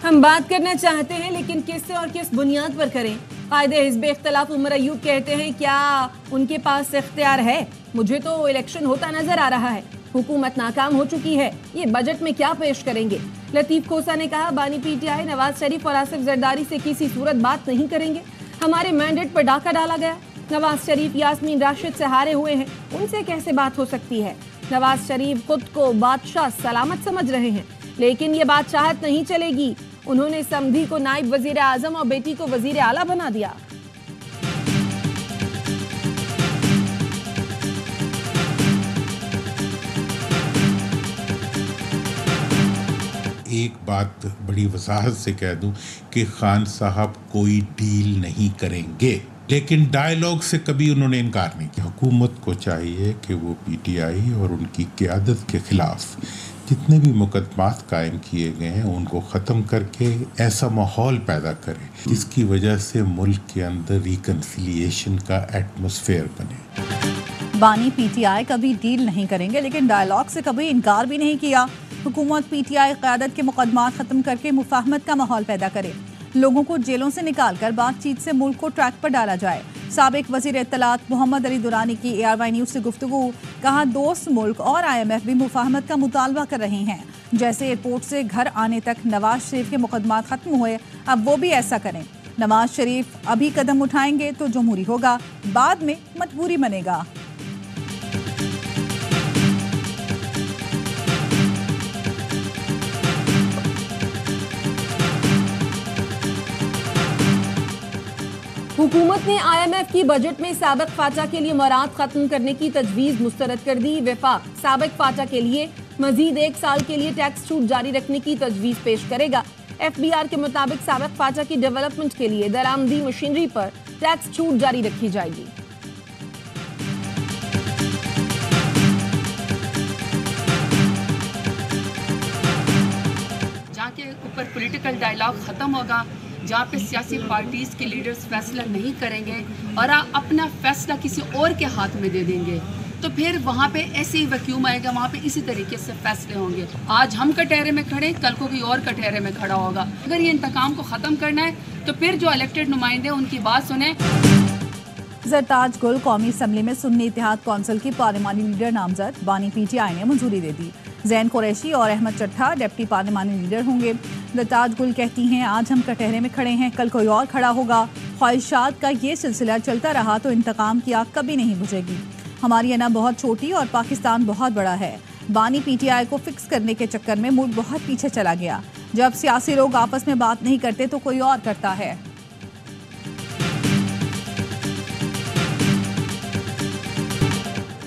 हम बात करना चाहते हैं लेकिन किससे और किस बुनियाद पर करें। कायदे हिज़्ब इख्तिलाफ उमर अयूब कहते हैं क्या उनके पास इख्तियार है? मुझे तो इलेक्शन होता नजर आ रहा है, हुकूमत नाकाम हो चुकी है, ये बजट में क्या पेश करेंगे? लतीफ खोसा ने कहा बानी पीटीआई नवाज शरीफ और आसिफ जरदारी से किसी सूरत बात नहीं करेंगे, हमारे मैंडेट पर डाका डाला गया। नवाज शरीफ यास्मीन राशिद से हारे हुए हैं, उनसे कैसे बात हो सकती है? नवाज शरीफ खुद को बादशाह सलामत समझ रहे हैं, लेकिन ये बादशाहत नहीं चलेगी। उन्होंने समधी को नायब वजीर आजम और बेटी को वजीर आला बना दिया। एक बात बड़ी वजाहत से कह दूं कि खान साहब कोई डील नहीं करेंगे, लेकिन डायलॉग से कभी उन्होंने इनकार नहीं किया। हुकूमत को चाहिए कि वो पीटीआई और उनकी क़यादत के खिलाफ जितने भी मुकदमात कायम किए गए हैं उनको ख़त्म करके ऐसा माहौल पैदा करे जिसकी वजह से मुल्क के अंदर रिकन्सिलिएशन का एटमॉस्फेयर बने। बानी पीटीआई कभी डील नहीं करेंगे, लेकिन डायलॉग से कभी इनकार भी नहीं किया। हुकूमत पीटीआई क़यादत के मुकदमात ख़त्म करके मुफाहमत का माहौल पैदा करे, लोगों को जेलों से निकालकर बातचीत से मुल्क को ट्रैक पर डाला जाए। साबिक वज़ीर इत्तलात मोहम्मद अली दुरानी की ARY न्यूज़ से गुफ्तगू, कहा दोस्त मुल्क और IMF भी मुफाहमत का मुतालबा कर रहे हैं। जैसे एयरपोर्ट से घर आने तक नवाज शरीफ के मुकदमात ख़त्म हुए, अब वो भी ऐसा करें। नवाज शरीफ अभी कदम उठाएंगे तो जमहूरी होगा, बाद में मजबूरी बनेगा। हुकूमत ने IMF की बजट में साबिक फाटा के लिए मराद खत्म करने की तजवीज़ मुस्तरद कर दी। वफाक साबिक फाटा के लिए मजीद 1 साल के लिए टैक्स छूट जारी रखने की तजवीज़ पेश करेगा। FBR के मुताबिक साबिक फाटा की डेवलपमेंट के लिए दरामदी मशीनरी पर टैक्स छूट जारी रखी जाएगी। जहाँ के ऊपर पॉलिटिकल डायलॉग ख़त्म होगा, जहाँ पे सियासी पार्टीज़ के लीडर्स फैसला नहीं करेंगे और अपना फैसला किसी और के हाथ में दे देंगे, तो फिर वहाँ पे ऐसे ही वैक्यूम आएगा, वहाँ पे इसी तरीके से फैसले होंगे। आज हम कटहरे में खड़े, कल को कोई और कटहरे में खड़ा होगा। अगर ये इंतकाम को ख़त्म करना है तो फिर जो इलेक्टेड नुमाइंदे उनकी बात सुने। जरताज गुल कौमी असम्बली में सुन्नी इत्तेहाद कौंसिल की पार्लिमानी लीडर नामजद बानी पीटीआई ने मंजूरी दे दी। जैन कुरैशी और अहमद चट्ठा डिप्टी पार्लिमानी लीडर होंगे। जरताज गुल कहती हैं आज हम कटहरे में खड़े हैं, कल कोई और खड़ा होगा। ख्वाहिशात का ये सिलसिला चलता रहा तो इंतकाम की आग कभी नहीं बुझेगी। हमारी अना बहुत छोटी और पाकिस्तान बहुत बड़ा है। बानी पीटीआई को फिक्स करने के चक्कर में मुल्क बहुत पीछे चला गया। जब सियासी लोग आपस में बात नहीं करते तो कोई और करता है।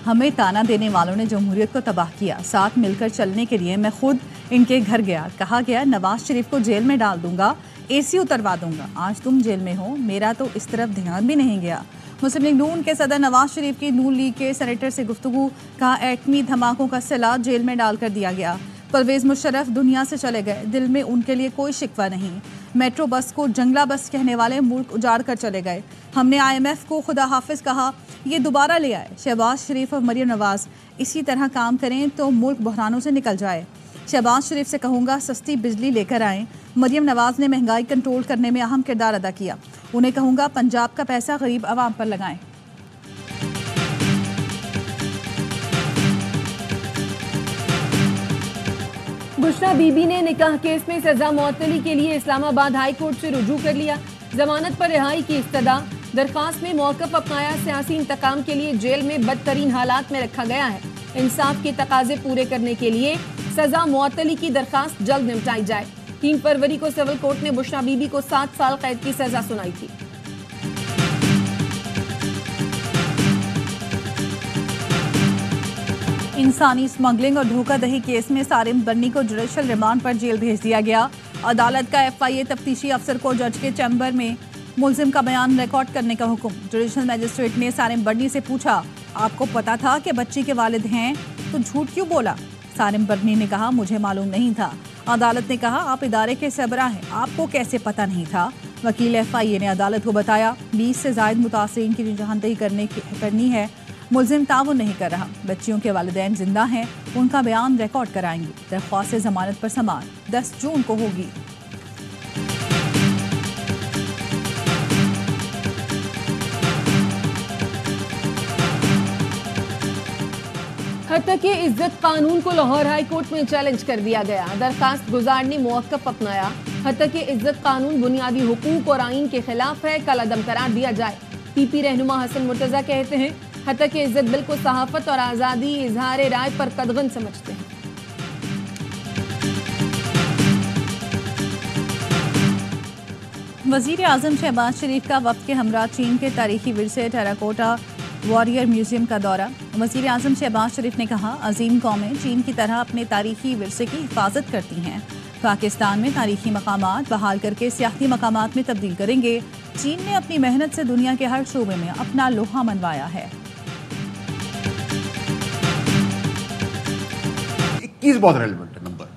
हमें ताना देने वालों ने जमहूरियत को तबाह किया। साथ मिलकर चलने के लिए मैं खुद इनके घर गया। कहा गया नवाज शरीफ को जेल में डाल दूंगा, AC उतरवा दूंगा। आज तुम जेल में हो, मेरा तो इस तरफ ध्यान भी नहीं गया। मुस्लिम लीग नून के सदर नवाज शरीफ की नून लीग के सेनेटर से गुफ्तगू, कहा एटमी धमाकों का सिला जेल में डाल कर दिया गया। परवेज मुशर्रफ दुनिया से चले गए, दिल में उनके लिए कोई शिकवा नहीं। मेट्रो बस को जंगला बस कहने वाले मुल्क उजाड़ कर चले गए। हमने IMF को खुदा हाफिज कहा, ये दोबारा ले आए। शहबाज शरीफ और मरियम नवाज इसी तरह काम करें तो मुल्क बहरानों से निकल जाए। शहबाज शरीफ से कहूँगा सस्ती बिजली लेकर आएँ। मरियम नवाज ने महंगाई कंट्रोल करने में अहम किरदार अदा किया। उन्हें कहूँगा पंजाब का पैसा गरीब आवाम पर लगाएं। बुशरा बीबी ने निकाह केस में सजा मुअत्तली के लिए इस्लामाबाद हाई कोर्ट से रुजू कर लिया। जमानत पर रिहाई की इस्तदा। दरख्वास्त में मौक़िफ़ अपनाया, सियासी इंतकाम के लिए जेल में बदतरीन हालात में रखा गया है। इंसाफ के तकाजे पूरे करने के लिए सजा मुअत्तली की दरख्वास्त जल्द निपटाई जाए। 3 फरवरी को सिविल कोर्ट ने बुशरा बीबी को 7 साल कैद की सजा सुनाई थी। इंसानी स्मगलिंग और धोखाधड़ी केस में सारिम बन्नी को जुडिशल रिमांड पर जेल भेज दिया गया। अदालत का FIA तफ्तीशी अफसर को जज के चैम्बर में मुलजिम का बयान रिकॉर्ड करने का हुक्म। जुडिशल मजिस्ट्रेट ने सारिम बन्नी से पूछा, आपको पता था कि बच्ची के वालिद हैं तो झूठ क्यों बोला? सारिम बन्नी ने कहा, मुझे मालूम नहीं था। अदालत ने कहा, आप इदारे के सरबरा हैं, आपको कैसे पता नहीं था? वकील FIA ने अदालत को बताया, 20 से ज़ायद मुतासरीन की निशानदेही करनी है। मुलजिम ताउन नहीं कर रहा। बच्चियों के वालिदैन जिंदा हैं, उनका बयान रिकॉर्ड कराएंगे। दरख्वास्त जमानत पर समाअत 10 जून को होगी। हत्तक इज्जत कानून को लाहौर हाई कोर्ट में चैलेंज कर दिया गया। दरखास्त गुजार ने मौक़िफ़ अपनाया। हत्तक इज्जत कानून बुनियादी हुकूक और आइन के खिलाफ है, कल अदम करार दिया जाए। पीपी रहनुमा हसन मुर्तज़ा कहते हैं हत्तक इज्जत बिल को सहाफ़त और आज़ादी इजहार राय पर कदगन समझते हैं। वज़ीर आज़म शहबाज शरीफ का वफ़द के हमरा चीन के तारीखी विरसे टेराकोटा वॉरियर म्यूजियम का दौरा। वज़ीर आज़म शहबाज शरीफ ने कहा अजीम कौमें चीन की तरह अपने तारीखी विरसे की हिफाजत करती हैं। पाकिस्तान में तारीखी मकामात बहाल करके सियाहती मकामात में तब्दील करेंगे। चीन ने अपनी मेहनत से दुनिया के हर शोबे में अपना लोहा मनवाया है। 21 बहुत रेलिवेंट है नंबर।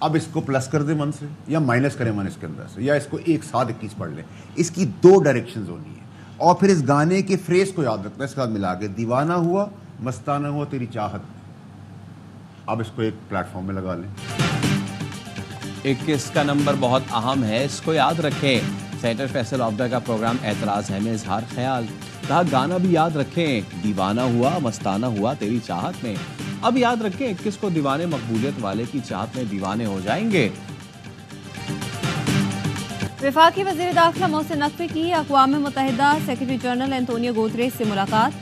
अब इसको प्लस कर दे मन से या माइनस करें मन इसके अंदर से, या इसको एक साथ 21 पढ़ लें। इसकी 2 डायरेक्शंस होनी है। और फिर इस गाने के फ्रेज को याद रखना, इसके साथ मिला के दीवाना हुआ मस्ताना हुआ तेरी चाहत। अब इसको एक प्लेटफॉर्म में लगा लें। 21 का नंबर बहुत अहम है, इसको याद रखें। सेनेटर फैसल ऑब्दा का प्रोग्राम एतराज़ है में इजहार ख्याल। कहा गाना भी याद रखें, दीवाना हुआ मस्ताना हुआ तेरी चाहत में। अब याद रखें 21 को दीवाने मकबूलियत वाले की चाहत में दीवाने हो जाएंगे। वफाकी वज़ीर दाखिला मोहसिन नकवी की अक़वाम मुत्तहिदा सेक्रेटरी जनरल एंटोनियो गुतरेस से मुलाकात।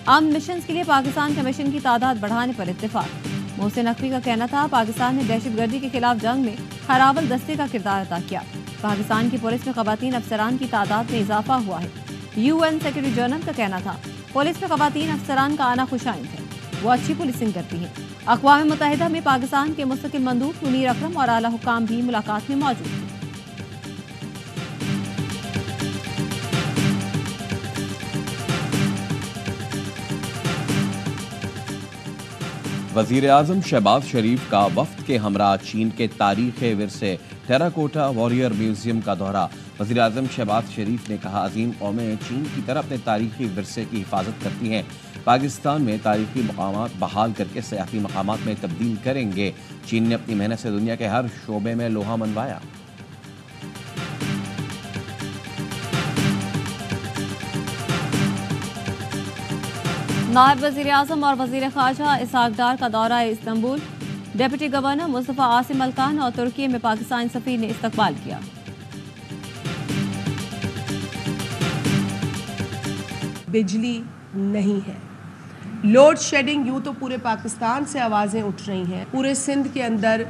आर्म्ड मिशन के लिए पाकिस्तान के मिशन की तादाद बढ़ाने पर इत्तेफाक। मोहसिन नकवी का कहना था पाकिस्तान ने दहशतगर्दी के खिलाफ जंग में हरावल दस्ते का किरदार अदा किया। पाकिस्तान की पुलिस में ख़वातीन अफसरान की तादाद में इजाफा हुआ है। UN सेक्रेटरी जनरल का कहना था पुलिस में ख़वातीन अफसरान का आना खुशाइंद है, वो अच्छी पुलिसिंग करती हैं। अक़वाम मुत्तहिदा में पाकिस्तान के मुस्तकिल मंदूब मुनीर अकरम और आला हुक्काम भी मुलाकात में मौजूद थे। वज़ीर आज़म शहबाज शरीफ का वफ़द के हमरा चीन के तारीख़ विरसे टेराकोटा वॉरियर म्यूजियम का दौरा। वज़ीर आज़म शहबाज शरीफ ने कहा अजीम कौमें चीन की तरह अपने तारीख़ी विरसे की हिफाजत करती हैं। पाकिस्तान में तारीख़ी मकामात बहाल करके सियासी मकामात में तब्दील करेंगे। चीन ने अपनी मेहनत से दुनिया के हर शोबे में लोहा मनवाया। नायब वज़ीर आज़म और वज़ीर ख़ारजा इसहाक़ डार का दौरा Istanbul. Deputy governor Mustafa Asim Alkan और तुर्की में पाकिस्तानी सफ़ीर ने इस्तकबाल किया। बिजली नहीं है, लोड शेडिंग, यूँ तो पूरे पाकिस्तान से आवाज़ें उठ रही हैं। पूरे सिंध के अंदर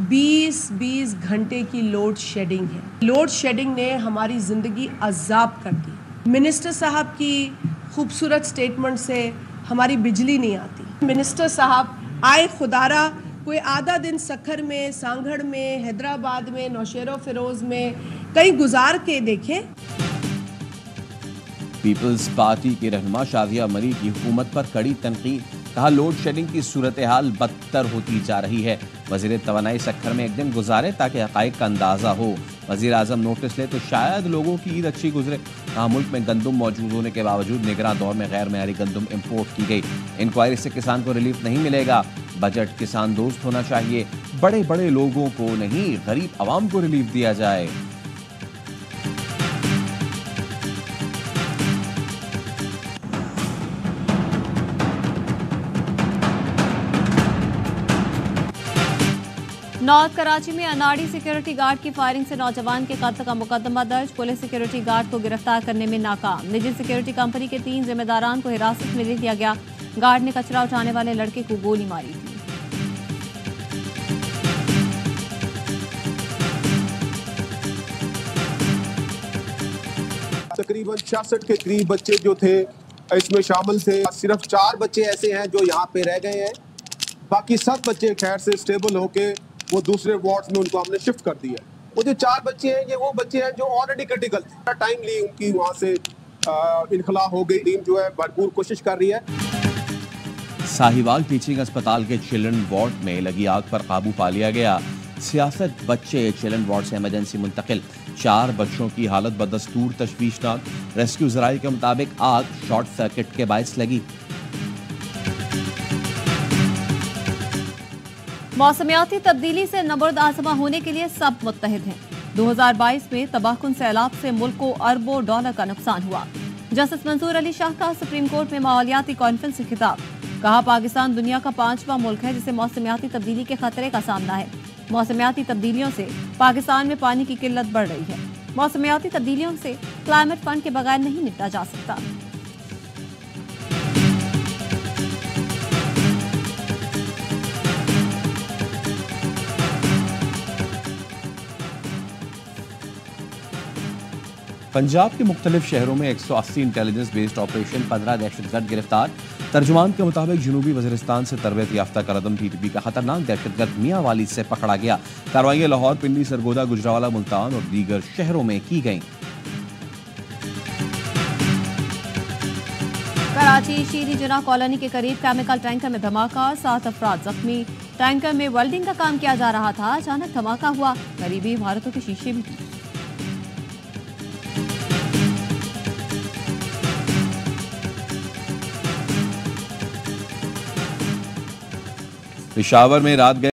20-20 घंटे की लोड शेडिंग है। लोड शेडिंग ने हमारी ज़िंदगी अज़ाब कर दी। मिनिस्टर साहब की खूबसूरत स्टेटमेंट से हमारी बिजली नहीं आती। मिनिस्टर साहब आए खुदारा कोई आधा दिन सखर में, सांगड़ में, हैदराबाद में, नौशेरो फिरोज में कहीं गुजार के देखें। पीपल्स पार्टी की रहनुमा शादिया मरी की हुकूमत पर कड़ी तनकीद। कहा लोड शेडिंग की सूरत हाल बदतर होती जा रही है। वज़ीर तवानाई सखर में एक दिन गुजारे ताकि हक़ाइक़ का अंदाज़ा हो। वज़ीर आज़म नोटिस ले तो शायद लोगों की ईद अच्छी गुजरे। कहा मुल्क में गंदम मौजूद होने के बावजूद निगरान दौर में गैर मेयारी गंदम इम्पोर्ट की गई। इंक्वायरी से किसान को रिलीफ नहीं मिलेगा। बजट किसान दोस्त होना चाहिए, बड़े बड़े लोगों को नहीं, गरीब आवाम को रिलीफ दिया जाए। नॉर्थ कराची में अनाड़ी सिक्योरिटी गार्ड की फायरिंग से नौजवान के कत्ल का मुकदमा दर्ज। पुलिस सिक्योरिटी गार्ड को गिरफ्तार करने में नाकाम। निजी सिक्योरिटी कंपनी के 3 जिम्मेदारान को हिरासत में ले लिया गया। गार्ड ने कचरा उठाने वाले लड़के को गोली मारी थी। तकरीबन 66 के करीब बच्चे जो थे इसमें शामिल थे। सिर्फ 4 बच्चे ऐसे हैं जो यहाँ पे रह गए हैं, बाकी 7 बच्चे खैर से स्टेबल होके वो दूसरे वार्ड्स में उनको हमने शिफ्ट कर दिया। वो जो 4 बच्चे हैं ये वो बच्चे हैं जो ऑलरेडी क्रिटिकल थे। टाइमली उनकी वहाँ से इनखला हो गई। टीम जो है भरपूर कोशिश कर रही है। साहिवाल टीचिंग अस्पताल के चिल्ड्रन वार्ड में लगी आग पर काबू पा लिया गया। सियासत बच्चे चिल्ड्रन वार्ड से इमरजेंसी मुंतकिल। 4 बच्चों की हालत बदस्तूर तशवीशनाक। रेस्क्यू ज़राए के मुताबिक आग शॉर्ट सर्किट के बायस लगी। मौसमियाती तब्दीली से नबर्द आज़मा होने के लिए सब मुत्तहिद हैं। 2022 में तबाहकुन सैलाब से मुल्क को अरबों डॉलर का नुकसान हुआ। जस्टिस मंसूर अली शाह का सुप्रीम कोर्ट में माहौलियाती कॉन्फ्रेंस से खिताब। कहा पाकिस्तान दुनिया का 5वां मुल्क है जिसे मौसमियाती तब्दीली के खतरे का सामना है। मौसमियाती तब्दीलियों से पाकिस्तान में पानी की किल्लत बढ़ रही है। मौसमियाती तब्दीलियों से क्लाइमेट फंड के बगैर नहीं निपटा जा सकता। पंजाब के मुख्तलिफ शहरों में 180 इंटेलिजेंस बेस्ड ऑपरेशन, 15 दहशतगर्द गिरफ्तार। तर्जुमान के मुताबिक जनूबी वजीरिस्तान से तरबियत याफ्ता करदम टीटीपी का खतरनाक दहशतगर्द मियां वाली से पकड़ा गया। कार्रवाइयां लाहौर, पिंडी, सरगोदा, गुजरावाला, मुल्तान और दीगर शहरों में की गईं। कराची शीरी जुना कॉलोनी के करीब केमिकल टैंकर में धमाका, 7 अफराद जख्मी। टैंकर में वेल्डिंग का काम किया जा रहा था, अचानक धमाका हुआ, करीबी इमारतों के शीशे भी टूटे। पेशावर में रात गए